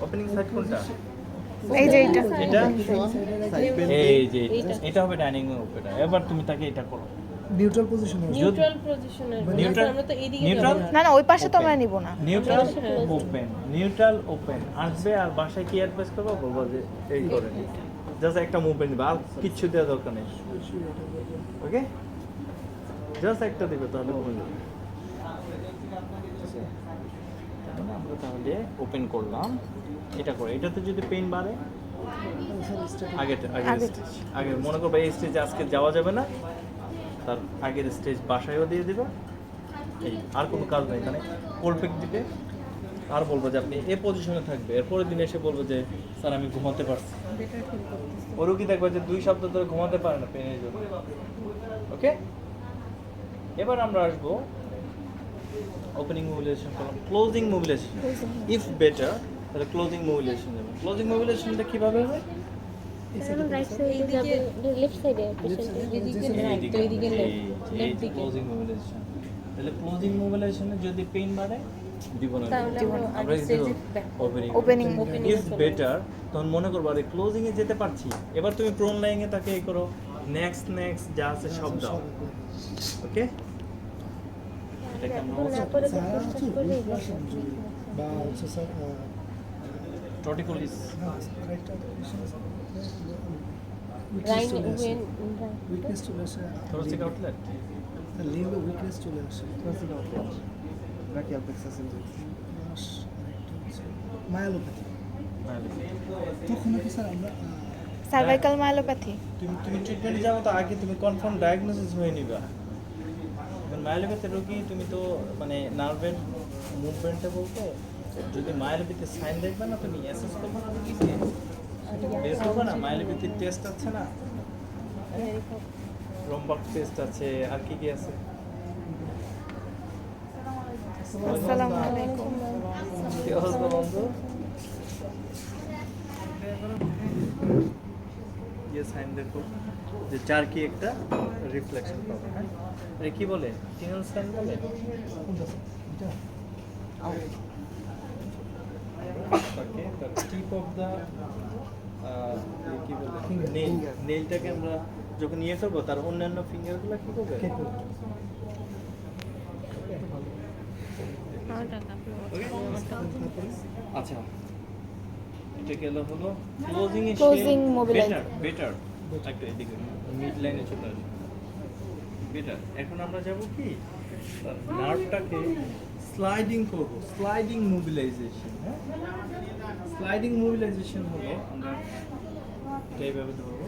Opening side কোনটা? এই যে এটা এটা এই যে এটা হবে ডাইনিং ওপেনার। এবার তুমি তাকে এটা করো নিউট্রাল পজিশনে নিউট্রাল পজিশনের Neutral- আমরা তো এইদিকে neutral? যাবো। না না ওই পাশে তো আমরা নিব না। নিউট্রাল ওপেন, নিউট্রাল ওপেন আসবে আর বাসায় কি অ্যাডভাইস করবো বলবো যে এই করে জাস্ট একটা মুভমেন্ট দিবে আর কিচ্ছু দেওয়ার দরকার নেই। ওকে জাস্ট একটা দিবে তাহলে ওপেন যাবে। আমরা তাহলে ওপেন করলাম এটা করে। এটাতে যদি পেইন বাড়ে আগের স্টেজ আগে মনে করবো এই স্টেজে আজকে যাওয়া যাবে না, তার আগের স্টেজ বাসায়ও দিয়ে দিবে। এই আর কোনো কাজ নেই, এখানে কোলপেক দিবে আর বলবো যে আপনি এ পজিশনে থাকবে। এরপরের দিন এসে বলবো যে স্যার আমি ঘুমাতে পারছি। ও রোগী দেখবে যে 2 সপ্তাহ ধরে ঘুমাতে পারে না পেনের জন্য। ওকে এবার আমরা আসবো ওপেনিং মোবিলাইজেশন করলাম, ক্লোজিং মোবিলাইজেশন। ইফ বেটার তাহলে ক্লোজিং মোবিলাইজেশন যাবে। ক্লোজিং মোবিলাইজেশনটা কিভাবে হবে? এখন রাইট সাইডে যাবে, লেফট সাইডে পেশেন্টের এদিকে রাইট তো এদিকে লেফট দিকে। Closing mobilisation. তাহলে ক্লোজিং মোবিলাইজেশনে যদি পেইন বাড়ে দিব না, তাহলে আমরা স্টেজে back opening. Opening if better তখন মনে করবো আরে ক্লোজিং এ যেতে পারছি, এবার তুমি প্রোন লাইং এ তাকে এই করো, নেক্সট যা আছে সব দাও। ওকে এটাকে আমরা বা হচ্ছে sir torticollis right when weakness চলে আসে, থোরাসিক আউটলেট লিম্বে উইকনেস চলে আসে, brachial plexus মায়োলোপ্যাথি। তখন নাকি স্যার আমরা সার্ভাইকাল মায়োলোপ্যাথি। তুমি ট্রিটমেন্টে যাবো তো আগে তুমি কনফার্ম ডায়াগনোসিস হয়ে নিবা। মায়োলোপ্যাথি রোগী তুমি তো মানে নার্ভের মুভমেন্টটা বলতে যদি মায়োলোপ্যাথি সাইন দেখবে না তুমি অ্যাসেস করবে না রোগীকে, বের করবে না। মায়োলোপ্যাথির টেস্ট আছে না, রোমবার্গ টেস্ট আছে, আর কি কি আছে? আসসালামু আলাইকুম। কি অবস্থা বন্ধু? ये সাইন দেখো যে চার কি একটা রিফ্লেকশন পাবে। হ্যাঁ এটা কি বলে? টিনাল সাইন বলে। Okay the tip of the কি বলে নেল, নেলটাকে আমরা যখন ইয়ে করবো তার অন্যান্য ফিঙ্গারগুলো কি করবে? আচ্ছা এটা গেল হলো ক্লোজিং এ Closing mobilize. বেটার একটা এদিকে মিড লাইনে চলে আসে বেটার। এখন আমরা যাব কি নার্ভটাকে স্লাইডিং করব, স্লাইডিং মোবিলাইজেশন। হ্যাঁ স্লাইডিং মোবিলাইজেশন হলো আমরা এইভাবে ধরবো।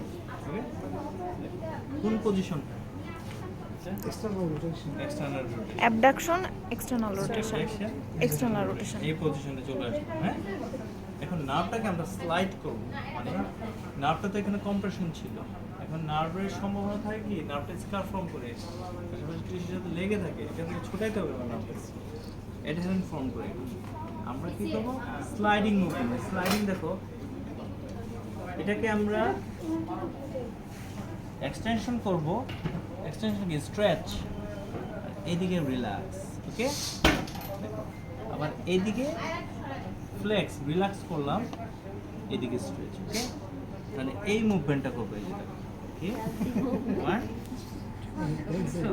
ওকে কোন পজিশনটা? External rotation, external rotation, abduction, external rotation, Abduction, external rotation. এই পজিশনে চলে আসবে। হ্যাঁ এখন নার্ভটাকে আমরা স্লাইড করব, মানে নার্ভটা তো এখানে কম্প্রেশন ছিল, এখন নার্ভের সম্ভাবনা থাকে কি নার্ভটা স্কার ফর্ম করে পাশাপাশি টিস্যুর সাথে লেগে থাকে, এখান থেকে ছোটাইতে হবে না নার্ভটা, অ্যাডহেরেন্ট ফর্ম করে। আমরা কি করব? Sliding movement. স্লাইডিং দেখো এটাকে আমরা এক্সটেনশন করব, এক্সটেনশন কি স্ট্রেচ, এইদিকে রিল্যাক্স। ওকে আবার এইদিকে ফ্লেক্স, রিল্যাক্স করলাম, এদিকে স্ট্রেচ। ওকে তাহলে এই মুভমেন্টটা করবে যেটা ওকে ওয়ান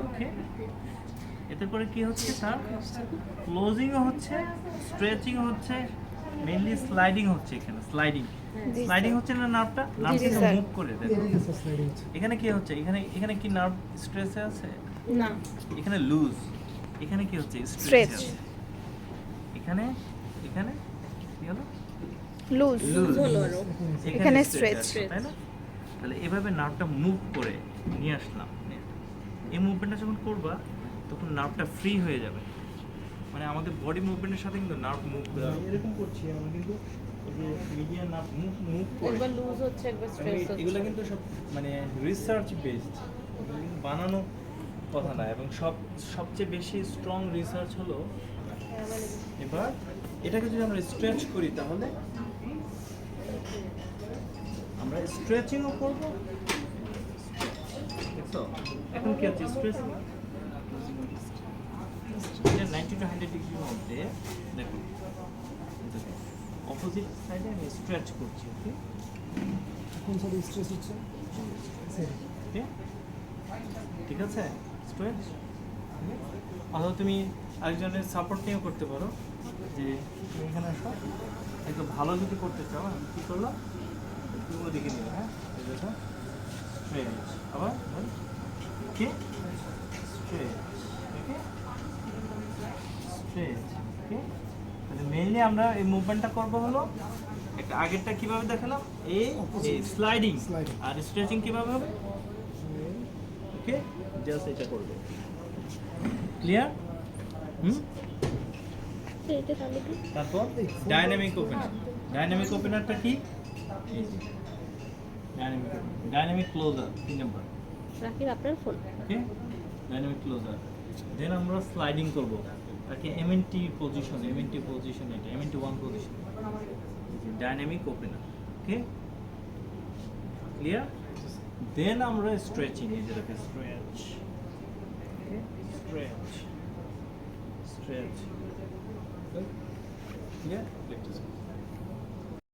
ওকে। এতে করে কি হচ্ছে স্যার? ক্লোজিংও হচ্ছে, স্ট্রেচিংও হচ্ছে, মেইনলি স্লাইডিং হচ্ছে। এখানে স্লাইডিং স্লাইডিং হচ্ছে না, নার্ভটা স্যার। মুভ করে দেয়। এদিকে স্যার স্লাইডিং হচ্ছে। এখানে কি হচ্ছে? এখানে এখানে কি নার্ভ স্ট্রেসে আছে? না এখানে লুজ, এখানে কি হচ্ছে? Stretch. আছে। এখানে এখানে কি হলো? লুজ। লুজ হলো আরো। এখানে stretch stretch. আছে, তাই না? তাহলে এভাবে নার্ভটা মুভ করে নিয়ে আসলাম। এই মুভমেন্টটা যখন করবা তখন নার্ভটা ফ্রি হয়ে যাবে, মানে আমাদের বডি মুভমেন্টের সাথে কিন্তু নার্ভ মুভ করে। এরকম করছি আমরা কিন্তু এই যে মিডিয়া নার্ভ মুভ করে। একবার লুজ হচ্ছে একবার স্ট্রেস হচ্ছে। এগুলো কিন্তু সব মানে রিসার্চ বেসড, বানানো কথা না। এবং সবচেয়ে বেশি স্ট্রং রিসার্চ হলো এবার এটাকে যদি আমরা স্ট্রেচ করি তাহলে আমরা স্ট্রেচিংও করব। দেখছো এখন কি হচ্ছে? স্ট্রেচিং 90 to 100 ডিগ্রির মধ্যে দেখুন অপোজিট সাইডে আমি স্ট্রেচ করছি, ওকে কোন সাইডে স্ট্রেস হচ্ছে স্যার ওকে ঠিক আছে, স্ট্রেচ। অথবা তুমি একজনের সাপোর্ট নিয়েও করতে পারো, যে তুমি এখানে আসো, একটু ভালো যদি করতে চাও, আমি কী করলাম তুমি ওদিকে নিলে, হ্যাঁ এই দেখো স্ট্রেচ, আবার ওকে স্ট্রেচ, ওকে স্ট্রেচ, ওকে। তাহলে মেইনলি আমরা এই মুভমেন্টটা করব হলো একটা আগেরটা কিভাবে দেখালাম, এই স্লাইডিং, Sliding. আর স্ট্রেচিং কিভাবে হবে, ওকে জাস্ট এটা করবে, ক্লিয়ার? তো এটা তাহলে কি তারপর ডাইনামিক ওপেনার। ডাইনামিক ওপেনারটা কি, এই যে dynamic opener, dynamic closer 3 number, Rakib আপনার phone okay dynamic closer. Then আমরা স্লাইডিং করব তাকে এমএনটি পজিশন, এমএনটি পজিশন, এটা MNT 1 position, dynamic opener, okay clear? Then আমরা স্ট্রেচিং, এই যেটাকে স্ট্রেচ, স্ট্রেচ, স্ট্রেচ, ক্লিয়ার?